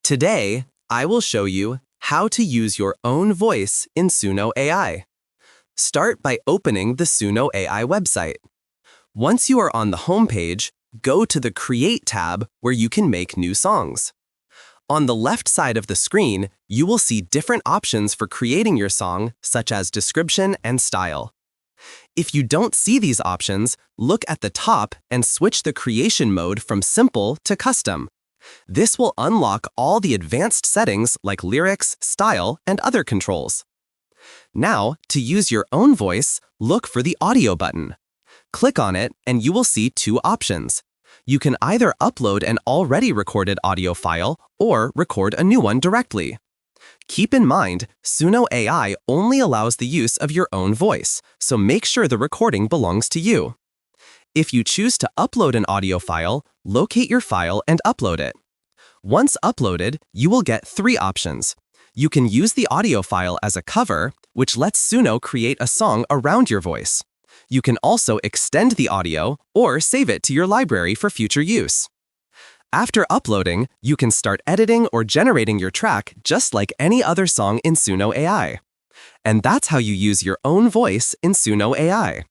Today, I will show you how to use your own voice in Suno AI. Start by opening the Suno AI website. Once you are on the home page, go to the Create tab where you can make new songs. On the left side of the screen, you will see different options for creating your song, such as description and style. If you don't see these options, look at the top and switch the creation mode from simple to custom. This will unlock all the advanced settings like lyrics, style, and other controls. Now, to use your own voice, look for the audio button. Click on it and you will see two options. You can either upload an already recorded audio file or record a new one directly. Keep in mind, Suno AI only allows the use of your own voice, so make sure the recording belongs to you. If you choose to upload an audio file, locate your file and upload it. Once uploaded, you will get three options. You can use the audio file as a cover, which lets Suno create a song around your voice. You can also extend the audio or save it to your library for future use. After uploading, you can start editing or generating your track just like any other song in Suno AI. And that's how you use your own voice in Suno AI.